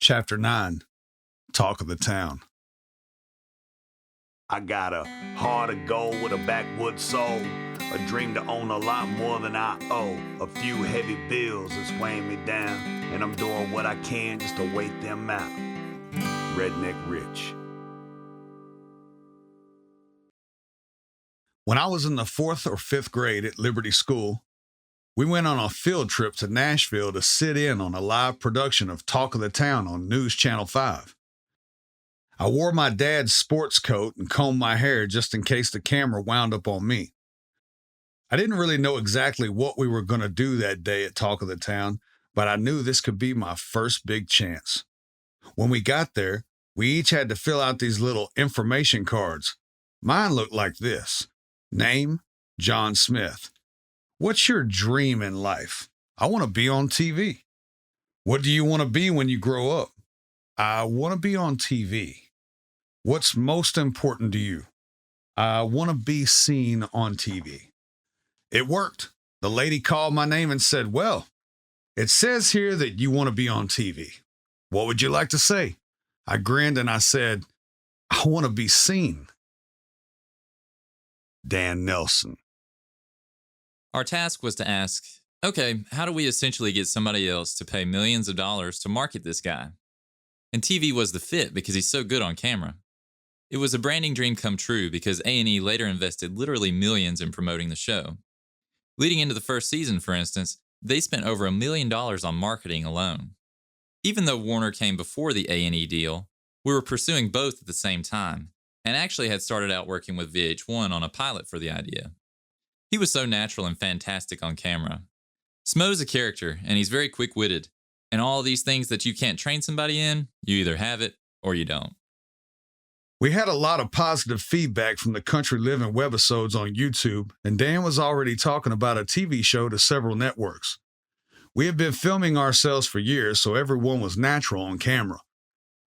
Chapter 9, Talk of the Town. I got a heart of gold with a backwoods soul, a dream to own a lot more than I owe. A few heavy bills that's weighing me down, and I'm doing what I can just to wait them out. Redneck Rich. When I was in the 4th or 5th grade at Liberty School, we went on a field trip to Nashville to sit in on a live production of Talk of the Town on News Channel 5. I wore my dad's sports coat and combed my hair just in case the camera wound up on me. I didn't really know exactly what we were going to do that day at Talk of the Town, but I knew this could be my first big chance. When we got there, we each had to fill out these little information cards. Mine looked like this. Name, John Smith. What's your dream in life? I want to be on TV. What do you want to be when you grow up? I want to be on TV. What's most important to you? I want to be seen on TV. It worked. The lady called my name and said, "Well, it says here that you want to be on TV. What would you like to say?" I grinned and I said, "I want to be seen." Dan Nelson. Our task was to ask, okay, how do we essentially get somebody else to pay millions of dollars to market this guy? And TV was the fit because he's so good on camera. It was a branding dream come true because A&E later invested literally millions in promoting the show. Leading into the first season, for instance, they spent over $1 million on marketing alone. Even though Warner came before the A&E deal, we were pursuing both at the same time, and actually had started out working with VH1 on a pilot for the idea. He was so natural and fantastic on camera. SMO's a character, and he's very quick-witted, and all these things that you can't train somebody in, you either have it or you don't. We had a lot of positive feedback from the Country Living webisodes on YouTube, and Dan was already talking about a TV show to several networks. We had been filming ourselves for years, so everyone was natural on camera.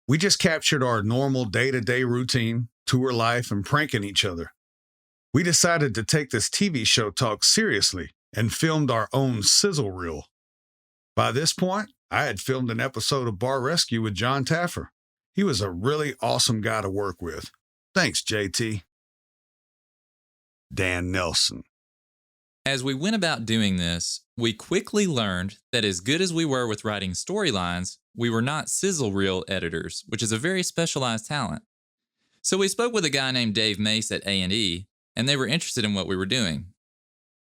We just captured our normal day-to-day routine, tour life, and pranking each other. We decided to take this TV show talk seriously and filmed our own sizzle reel. By this point, I had filmed an episode of Bar Rescue with John Taffer. He was a really awesome guy to work with. Thanks, JT. Dan Nelson. As we went about doing this, we quickly learned that as good as we were with writing storylines, we were not sizzle reel editors, which is a very specialized talent. So we spoke with a guy named Dave Mace at A&E, and they were interested in what we were doing.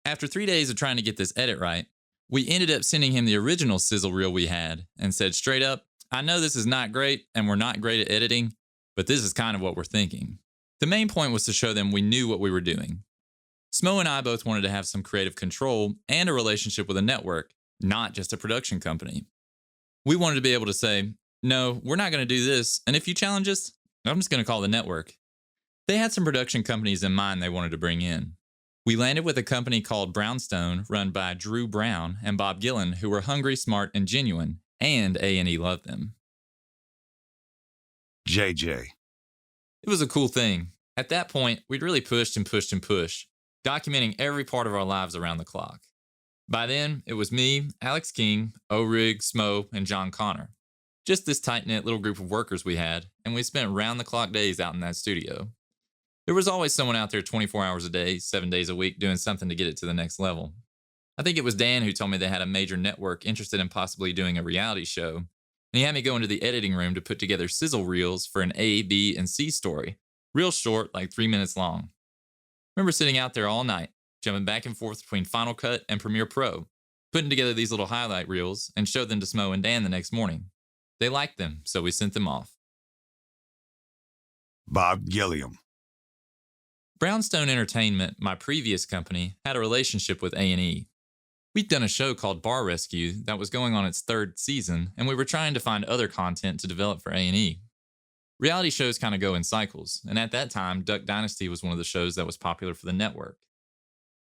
After 3 days of trying to get this edit right, we ended up sending him the original sizzle reel we had and said straight up, I know this is not great and we're not great at editing, but this is kind of what we're thinking. The main point was to show them we knew what we were doing. SMO and I both wanted to have some creative control and a relationship with a network, not just a production company. We wanted to be able to say, no, we're not going to do this, and if you challenge us, I'm just going to call the network. They had some production companies in mind they wanted to bring in. We landed with a company called Brownstone, run by Drew Brown and Bob Gillen, who were hungry, smart, and genuine, and A&E loved them. JJ. It was a cool thing. At that point, we'd really pushed and pushed and pushed, documenting every part of our lives around the clock. By then, it was me, Alex King, O-Rig, SMO, and John Connor. Just this tight-knit little group of workers we had, and we spent round-the-clock days out in that studio. There was always someone out there 24 hours a day, 7 days a week, doing something to get it to the next level. I think it was Dan who told me they had a major network interested in possibly doing a reality show, and he had me go into the editing room to put together sizzle reels for an A, B, and C story, real short, like 3 minutes long. I remember sitting out there all night, jumping back and forth between Final Cut and Premiere Pro, putting together these little highlight reels and showed them to SMO and Dan the next morning. They liked them, so we sent them off. Bob Gilliam. Brownstone Entertainment, my previous company, had a relationship with A&E. We'd done a show called Bar Rescue that was going on its 3rd season, and we were trying to find other content to develop for A&E. Reality shows kind of go in cycles, and at that time, Duck Dynasty was one of the shows that was popular for the network.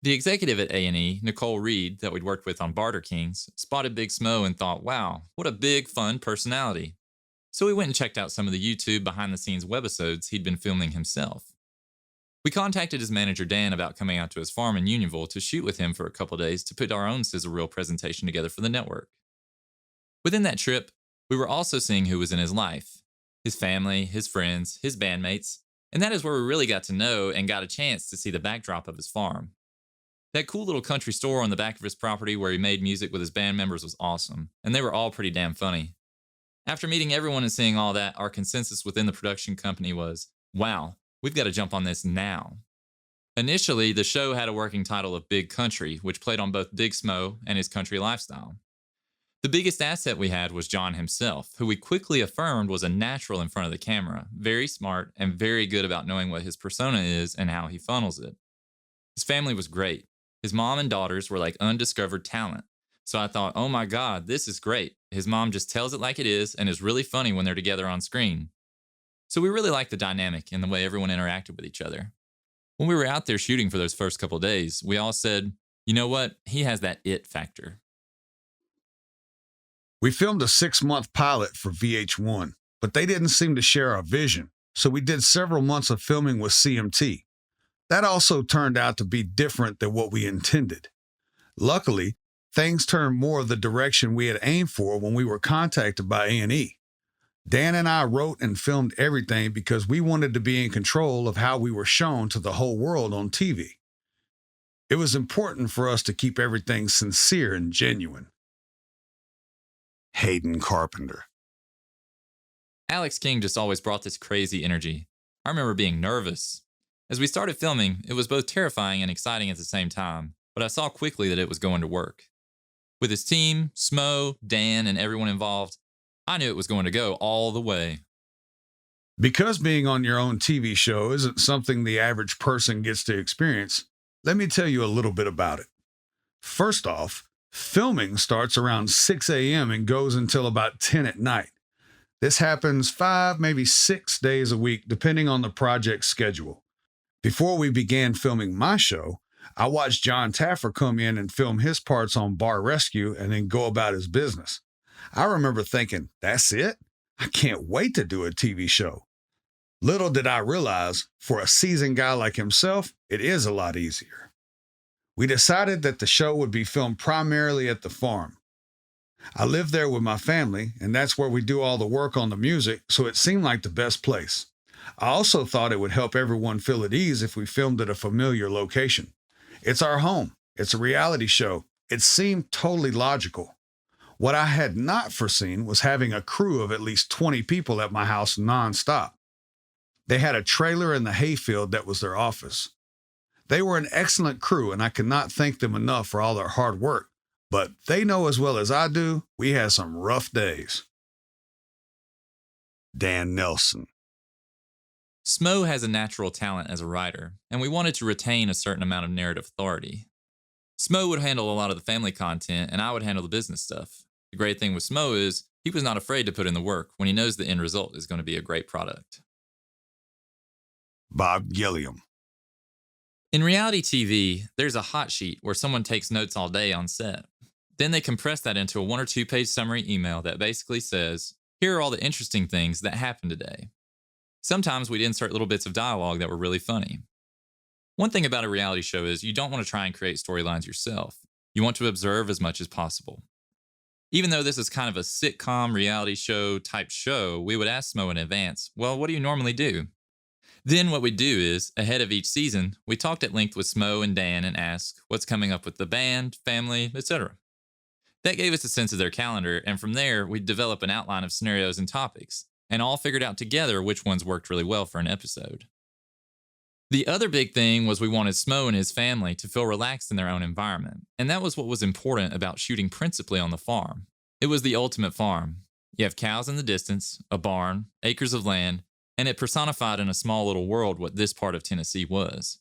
The executive at A&E, Nicole Reed, that we'd worked with on Barter Kings, spotted Big SMO and thought, wow, what a big, fun personality. So we went and checked out some of the YouTube behind-the-scenes webisodes he'd been filming himself. We contacted his manager Dan about coming out to his farm in Unionville to shoot with him for a couple days to put our own sizzle reel presentation together for the network. Within that trip, We were also seeing who was in his life, his family, his friends, his bandmates, and that is where we really got to know and got a chance to see the backdrop of his farm. That cool little country store on the back of his property where he made music with his band members was awesome, and they were all pretty damn funny. After meeting everyone and seeing all that, our consensus within the production company was, wow, we've got to jump on this now. Initially, the show had a working title of Big Country, which played on both Big Smo and his country lifestyle. The biggest asset we had was John himself, who we quickly affirmed was a natural in front of the camera, very smart and very good about knowing what his persona is and how he funnels it. His family was great. His mom and daughters were like undiscovered talent. So I thought, oh my God, this is great. His mom just tells it like it is and is really funny when they're together on screen. So we really liked the dynamic and the way everyone interacted with each other. When we were out there shooting for those first couple days, we all said, you know what? He has that it factor. We filmed a 6-month pilot for VH1, but they didn't seem to share our vision, so we did several months of filming with CMT. That also turned out to be different than what we intended. Luckily, things turned more the direction we had aimed for when we were contacted by A&E. Dan and I wrote and filmed everything because we wanted to be in control of how we were shown to the whole world on TV. It was important for us to keep everything sincere and genuine. Hayden Carpenter. Alex King just always brought this crazy energy. I remember being nervous. As we started filming, it was both terrifying and exciting at the same time, but I saw quickly that it was going to work. With his team, Smo, Dan, and everyone involved, I knew it was going to go all the way. Because being on your own TV show isn't something the average person gets to experience, let me tell you a little bit about it. First off, filming starts around 6 a.m. and goes until about 10 at night. This happens 5, maybe 6 days a week, depending on the project's schedule. Before we began filming my show, I watched John Taffer come in and film his parts on Bar Rescue and then go about his business. I remember thinking, that's it? I can't wait to do a TV show. Little did I realize, for a seasoned guy like himself, it is a lot easier. We decided that the show would be filmed primarily at the farm. I live there with my family, and that's where we do all the work on the music, so it seemed like the best place. I also thought it would help everyone feel at ease if we filmed at a familiar location. It's our home. It's a reality show. It seemed totally logical. What I had not foreseen was having a crew of at least 20 people at my house nonstop. They had a trailer in the hayfield that was their office. They were an excellent crew, and I could not thank them enough for all their hard work. But they know as well as I do, we had some rough days. Dan Nelson. Smo has a natural talent as a writer, and we wanted to retain a certain amount of narrative authority. Smo would handle a lot of the family content, and I would handle the business stuff. The great thing with Smo is he was not afraid to put in the work when he knows the end result is going to be a great product. Bob Gilliam. In reality TV, there's a hot sheet where someone takes notes all day on set. Then they compress that into a 1 or 2 page summary email that basically says, here are all the interesting things that happened today. Sometimes we'd insert little bits of dialogue that were really funny. One thing about a reality show is you don't want to try and create storylines yourself. You want to observe as much as possible. Even though this is kind of a sitcom reality show type show, we would ask Smo in advance, well, what do you normally do? Then what we'd do is, ahead of each season, we talked at length with Smo and Dan and asked what's coming up with the band, family, etc. That gave us a sense of their calendar, and from there, we'd develop an outline of scenarios and topics, and all figured out together which ones worked really well for an episode. The other big thing was we wanted Smo and his family to feel relaxed in their own environment, and that was what was important about shooting principally on the farm. It was the ultimate farm. You have cows in the distance, a barn, acres of land, and it personified in a small little world what this part of Tennessee was.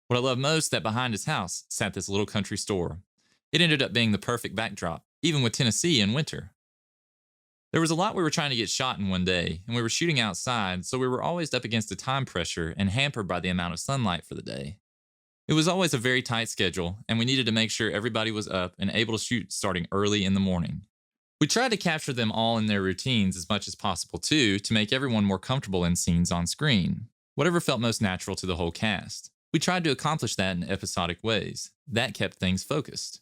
What I love most that behind his house sat this little country store. It ended up being the perfect backdrop, even with Tennessee in winter. There was a lot we were trying to get shot in one day, and we were shooting outside, so we were always up against a time pressure and hampered by the amount of sunlight for the day. It was always a very tight schedule, and we needed to make sure everybody was up and able to shoot starting early in the morning. We tried to capture them all in their routines as much as possible too, to make everyone more comfortable in scenes on screen, whatever felt most natural to the whole cast. We tried to accomplish that in episodic ways. That kept things focused.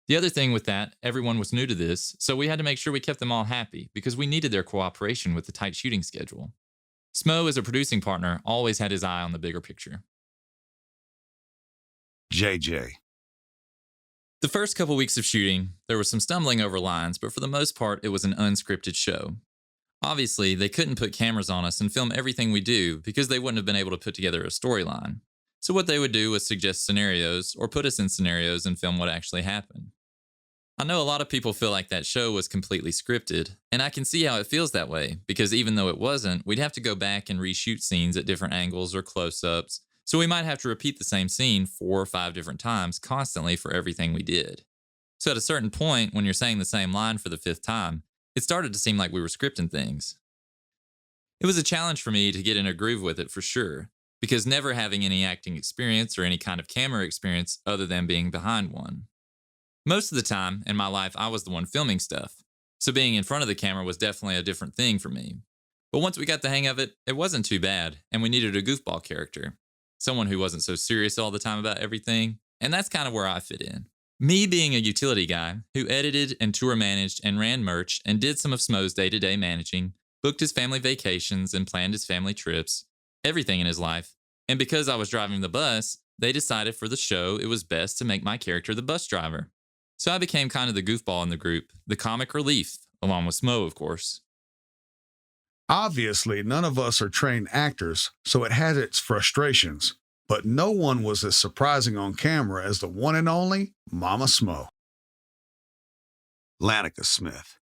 The other thing with that, everyone was new to this, so we had to make sure we kept them all happy because we needed their cooperation with the tight shooting schedule. SMO, as a producing partner, always had his eye on the bigger picture. JJ. The first couple weeks of shooting, there was some stumbling over lines, but for the most part, it was an unscripted show. Obviously, they couldn't put cameras on us and film everything we do because they wouldn't have been able to put together a storyline. So what they would do was suggest scenarios or put us in scenarios and film what actually happened. I know a lot of people feel like that show was completely scripted, and I can see how it feels that way because even though it wasn't, we'd have to go back and reshoot scenes at different angles or close-ups, so we might have to repeat the same scene 4 or 5 different times constantly for everything we did. So at a certain point, when you're saying the same line for the 5th time, it started to seem like we were scripting things. It was a challenge for me to get in a groove with it for sure, because never having any acting experience or any kind of camera experience other than being behind one. Most of the time in my life, I was the one filming stuff, so being in front of the camera was definitely a different thing for me. But once we got the hang of it, it wasn't too bad, and we needed a goofball character. Someone who wasn't so serious all the time about everything, and that's kind of where I fit in. Me being a utility guy who edited and tour managed and ran merch and did some of SMO's day-to-day managing, booked his family vacations and planned his family trips, everything in his life. And because I was driving the bus, they decided for the show it was best to make my character the bus driver. So I became kind of the goofball in the group, the comic relief, along with SMO, of course. Obviously, none of us are trained actors, so it had its frustrations, but no one was as surprising on camera as the one and only Mama SMO. Lanica Smith.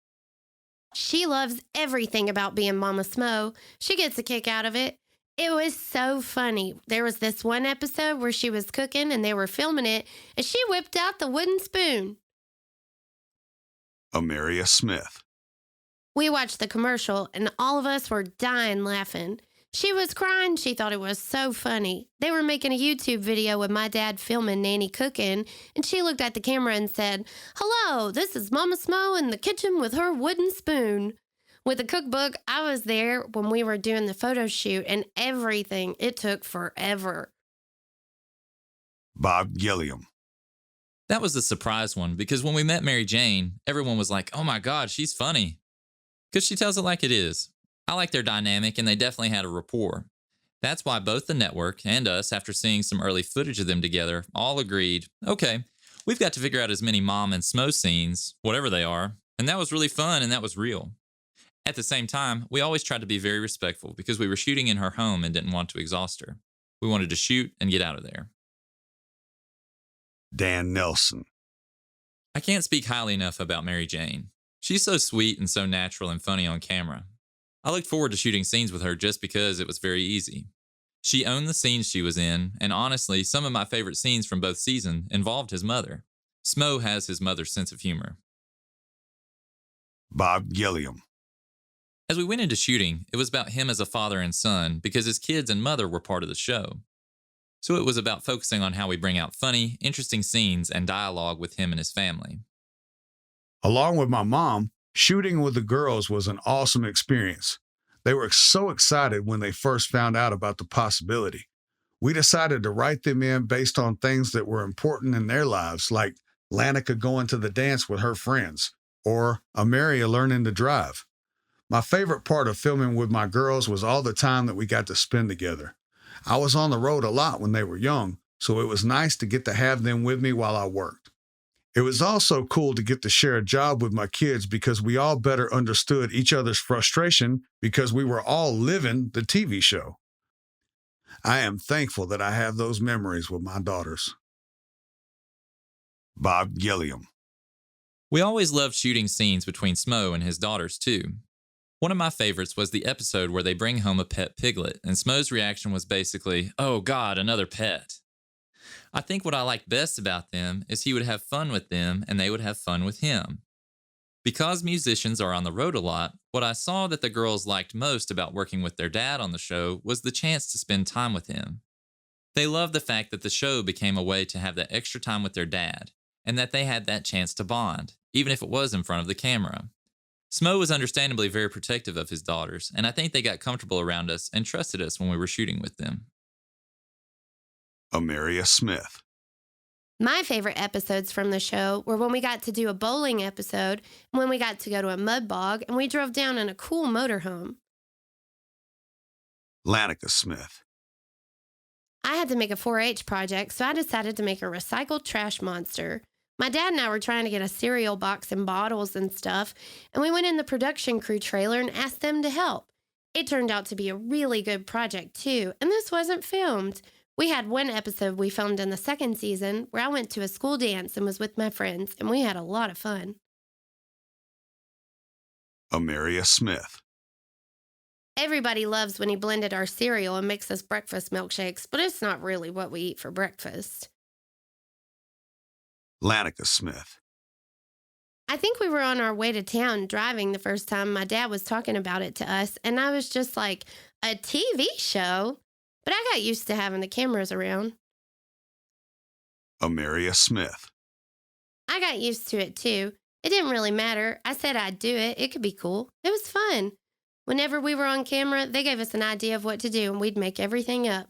She loves everything about being Mama SMO. She gets a kick out of it. It was so funny. There was this one episode where she was cooking and they were filming it, and she whipped out the wooden spoon. Amaria Smith. We watched the commercial, and all of us were dying laughing. She was crying. She thought it was so funny. They were making a YouTube video with my dad filming Nanny cooking, and she looked at the camera and said, "Hello, this is Mama SMO in the kitchen with her wooden spoon." With the cookbook, I was there when we were doing the photo shoot, and everything, it took forever. Bob Gilliam. That was the surprise one because when we met Mary Jane, everyone was like, "Oh my God, she's funny." Because she tells it like it is. I like their dynamic and they definitely had a rapport. That's why both the network and us, after seeing some early footage of them together, all agreed, okay, we've got to figure out as many Mom and SMO scenes, whatever they are, and that was really fun and that was real. At the same time, we always tried to be very respectful because we were shooting in her home and didn't want to exhaust her. We wanted to shoot and get out of there. Dan Nelson. I can't speak highly enough about Mary Jane. She's so sweet and so natural and funny on camera. I looked forward to shooting scenes with her just because it was very easy. She owned the scenes she was in, and honestly, some of my favorite scenes from both seasons involved his mother. SMO has his mother's sense of humor. Bob Gilliam. As we went into shooting, it was about him as a father and son because his kids and mother were part of the show. So it was about focusing on how we bring out funny, interesting scenes and dialogue with him and his family. Along with my mom, shooting with the girls was an awesome experience. They were so excited when they first found out about the possibility. We decided to write them in based on things that were important in their lives, like Lanica going to the dance with her friends, or Amaria learning to drive. My favorite part of filming with my girls was all the time that we got to spend together. I was on the road a lot when they were young, so it was nice to get to have them with me while I worked. It was also cool to get to share a job with my kids because we all better understood each other's frustration because we were all living the TV show. I am thankful that I have those memories with my daughters. Bob Gilliam. We always loved shooting scenes between SMO and his daughters, too. One of my favorites was the episode where they bring home a pet piglet, and SMO's reaction was basically, "Oh God, another pet." I think what I liked best about them is he would have fun with them and they would have fun with him. Because musicians are on the road a lot, what I saw that the girls liked most about working with their dad on the show was the chance to spend time with him. They loved the fact that the show became a way to have that extra time with their dad, and that they had that chance to bond, even if it was in front of the camera. SMO was understandably very protective of his daughters, and I think they got comfortable around us and trusted us when we were shooting with them. Amaria Smith. My favorite episodes from the show were when we got to do a bowling episode and when we got to go to a mud bog and we drove down in a cool motorhome. Lanica Smith. I had to make a 4-H project, so I decided to make a recycled trash monster. My dad and I were trying to get a cereal box and bottles and stuff, and we went in the production crew trailer and asked them to help. It turned out to be a really good project, too, and this wasn't filmed. We had one episode we filmed in the second season where I went to a school dance and was with my friends, and we had a lot of fun. Amaria Smith. Everybody loves when he blended our cereal and makes us breakfast milkshakes, but it's not really what we eat for breakfast. Lanica Smith. I think we were on our way to town driving the first time my dad was talking about it to us, and I was just like, a TV show? But I got used to having the cameras around. Amaria Smith. I got used to it too. It didn't really matter. I said I'd do it. It could be cool. It was fun. Whenever we were on camera, they gave us an idea of what to do, and we'd make everything up.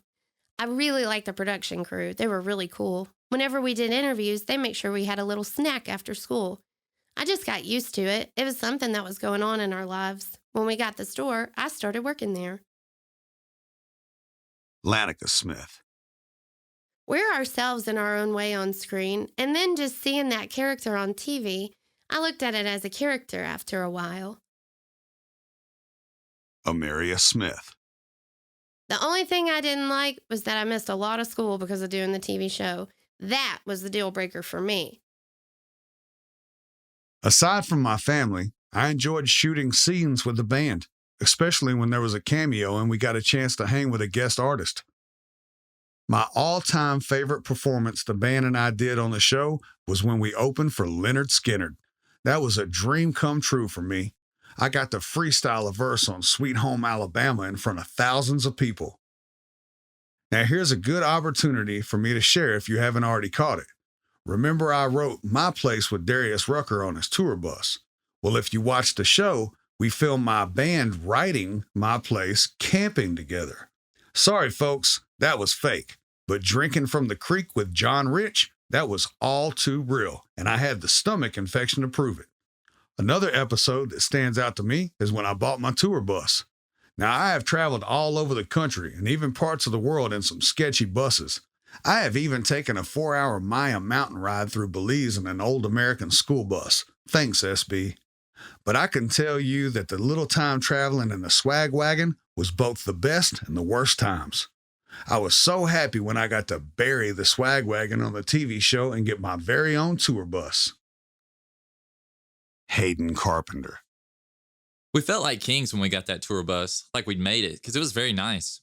I really liked the production crew. They were really cool. Whenever we did interviews, they made sure we had a little snack after school. I just got used to it. It was something that was going on in our lives. When we got the store, I started working there. Lanica Smith. We're ourselves in our own way on screen, and then just seeing that character on TV, I looked at it as a character after a while. Amaria Smith. The only thing I didn't like was that I missed a lot of school because of doing the TV show. That was the deal breaker for me. Aside from my family, I enjoyed shooting scenes with the band, especially when there was a cameo and we got a chance to hang with a guest artist. My all-time favorite performance the band and I did on the show was when we opened for Lynyrd Skynyrd. That was a dream come true for me. I got to freestyle a verse on Sweet Home Alabama in front of thousands of people. Now here's a good opportunity for me to share if you haven't already caught it. Remember I wrote My Place with Darius Rucker on his tour bus? Well, if you watch the show, we filmed my band writing My Place camping together. Sorry, folks, that was fake. But drinking from the creek with John Rich, that was all too real, and I had the stomach infection to prove it. Another episode that stands out to me is when I bought my tour bus. Now, I have traveled all over the country and even parts of the world in some sketchy buses. I have even taken a 4-hour Maya mountain ride through Belize in an old American school bus. Thanks, SB. But I can tell you that the little time traveling in the swag wagon was both the best and the worst times. I was so happy when I got to bury the swag wagon on the TV show and get my very own tour bus. Hayden Carpenter. We felt like kings when we got that tour bus, like we'd made it, because it was very nice.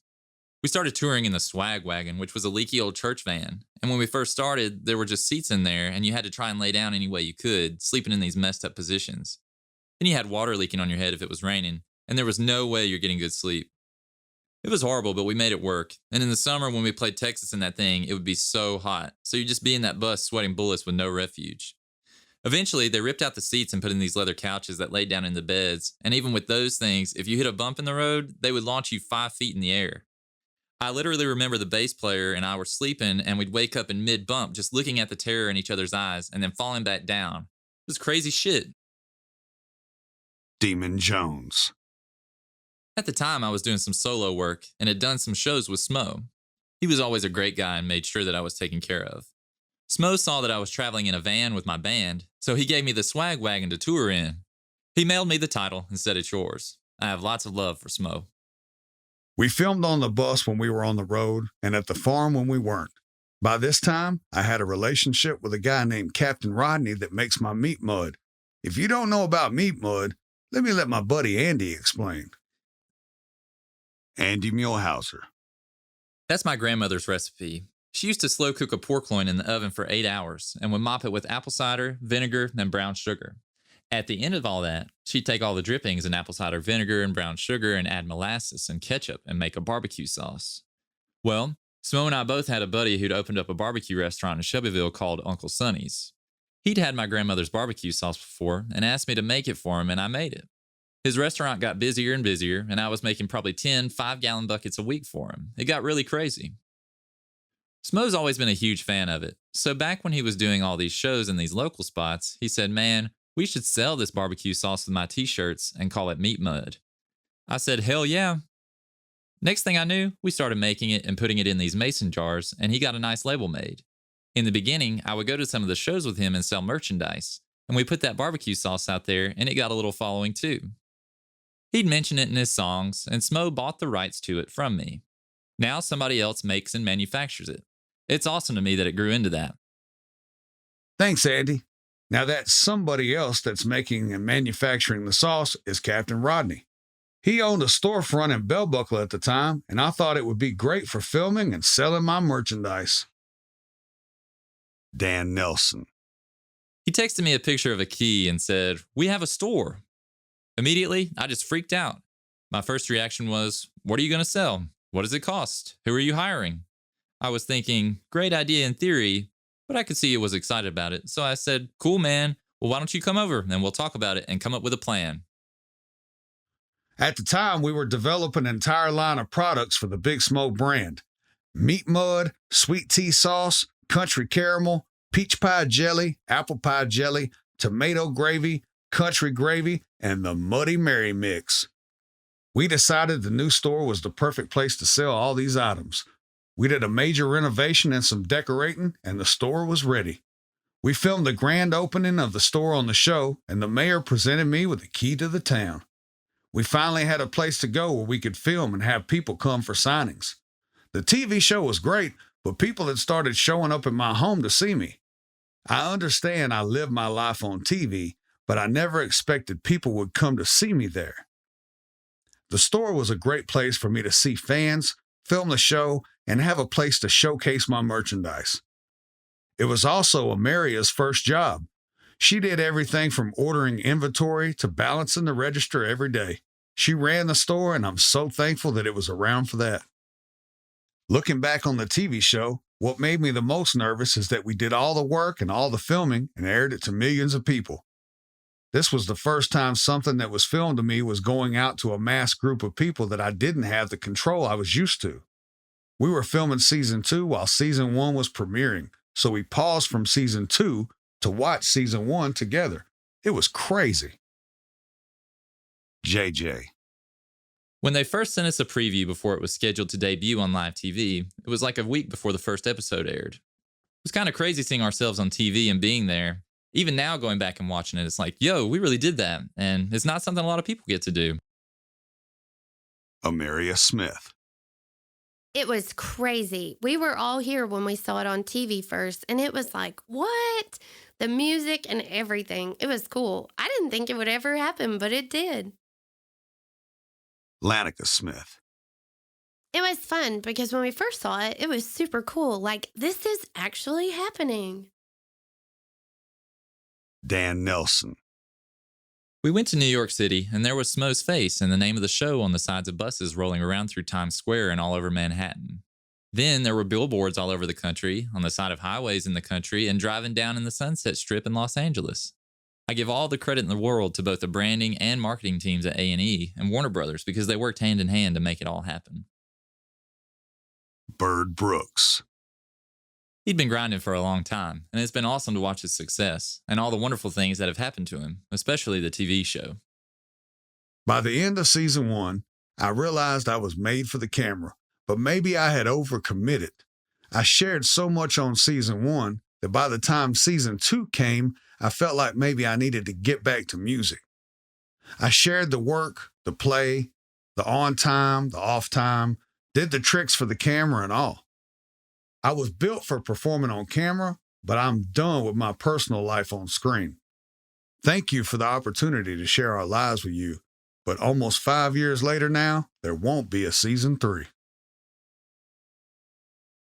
We started touring in the swag wagon, which was a leaky old church van. And when we first started, there were just seats in there, and you had to try and lay down any way you could, sleeping in these messed up positions. Then you had water leaking on your head if it was raining, and there was no way you're getting good sleep. It was horrible, but we made it work. And in the summer, when we played Texas in that thing, it would be so hot. So you'd just be in that bus sweating bullets with no refuge. Eventually, they ripped out the seats and put in these leather couches that laid down in the beds. And even with those things, if you hit a bump in the road, they would launch you 5 feet in the air. I literally remember the bass player and I were sleeping, and we'd wake up in mid-bump just looking at the terror in each other's eyes and then falling back down. It was crazy shit. Demon Jones. At the time, I was doing some solo work and had done some shows with SMO. He was always a great guy and made sure that I was taken care of. SMO saw that I was traveling in a van with my band, so he gave me the swag wagon to tour in. He mailed me the title and said it's yours. I have lots of love for SMO. We filmed on the bus when we were on the road and at the farm when we weren't. By this time, I had a relationship with a guy named Captain Rodney that makes my meat mud. If you don't know about meat mud, let my buddy Andy explain. Andy Muehlhauser. That's my grandmother's recipe. She used to slow cook a pork loin in the oven for 8 hours and would mop it with apple cider, vinegar, and brown sugar. At the end of all that, she'd take all the drippings in apple cider vinegar and brown sugar and add molasses and ketchup and make a barbecue sauce. Well, Smo and I both had a buddy who'd opened up a barbecue restaurant in Shelbyville called Uncle Sonny's. He'd had my grandmother's barbecue sauce before and asked me to make it for him, and I made it. His restaurant got busier and busier, and I was making probably 10 5-gallon buckets a week for him. It got really crazy. Smo's always been a huge fan of it. So back when he was doing all these shows in these local spots, he said, "Man, we should sell this barbecue sauce with my t-shirts and call it Meat Mud." I said, "Hell yeah." Next thing I knew, we started making it and putting it in these mason jars, and he got a nice label made. In the beginning, I would go to some of the shows with him and sell merchandise, and we put that barbecue sauce out there, and it got a little following too. He'd mention it in his songs, and Smo bought the rights to it from me. Now somebody else makes and manufactures it. It's awesome to me that it grew into that. Thanks, Andy. Now that somebody else that's making and manufacturing the sauce is Captain Rodney. He owned a storefront in Bell Buckle at the time, and I thought it would be great for filming and selling my merchandise. Dan Nelson. He texted me a picture of a key and said, "We have a store." Immediately, I just freaked out. My first reaction was, "What are you going to sell? What does it cost? Who are you hiring?" I was thinking, great idea in theory, but I could see he was excited about it. So I said, "Cool, man. Well, why don't you come over and we'll talk about it and come up with a plan." At the time, we were developing an entire line of products for the Big Smo brand. Meat Mud, sweet tea sauce, country caramel, peach pie jelly, apple pie jelly, tomato gravy, country gravy, and the Muddy Mary mix. We decided the new store was the perfect place to sell all these items. We did a major renovation and some decorating, and the store was ready. We filmed the grand opening of the store on the show, and the mayor presented me with the key to the town. We finally had a place to go where we could film and have people come for signings. The TV show was great, but people had started showing up at my home to see me. I understand I live my life on TV, but I never expected people would come to see me there. The store was a great place for me to see fans, film the show, and have a place to showcase my merchandise. It was also Amaria's first job. She did everything from ordering inventory to balancing the register every day. She ran the store, and I'm so thankful that it was around for that. Looking back on the TV show, what made me the most nervous is that we did all the work and all the filming and aired it to millions of people. This was the first time something that was filmed to me was going out to a mass group of people that I didn't have the control I was used to. We were filming season 2 while season 1 was premiering, so we paused from season 2 to watch season 1 together. It was crazy. JJ. When they first sent us a preview before it was scheduled to debut on live TV, it was like a week before the first episode aired. It was kind of crazy seeing ourselves on TV and being there. Even now, going back and watching it, it's like, yo, we really did that. And it's not something a lot of people get to do. Amaria Smith. It was crazy. We were all here when we saw it on TV first, and it was like, what? The music and everything. It was cool. I didn't think it would ever happen, but it did. Lanica Smith. It was fun because when we first saw it, it was super cool. Like, this is actually happening. Dan Nelson. We went to New York City, and there was Smo's face and the name of the show on the sides of buses rolling around through Times Square and all over Manhattan. Then there were billboards all over the country, on the side of highways in the country, and driving down in the Sunset Strip in Los Angeles. I give all the credit in the world to both the branding and marketing teams at A&E and Warner Brothers because they worked hand in hand to make it all happen. Bird Brooks. He'd been grinding for a long time, and it's been awesome to watch his success and all the wonderful things that have happened to him, especially the TV show. By the end of season 1, I realized I was made for the camera, but maybe I had overcommitted. I shared so much on season 1 that by the time season 2 came, I felt like maybe I needed to get back to music. I shared the work, the play, the on time, the off time, did the tricks for the camera and all. I was built for performing on camera, but I'm done with my personal life on screen. Thank you for the opportunity to share our lives with you, but almost 5 years later now, there won't be a season 3.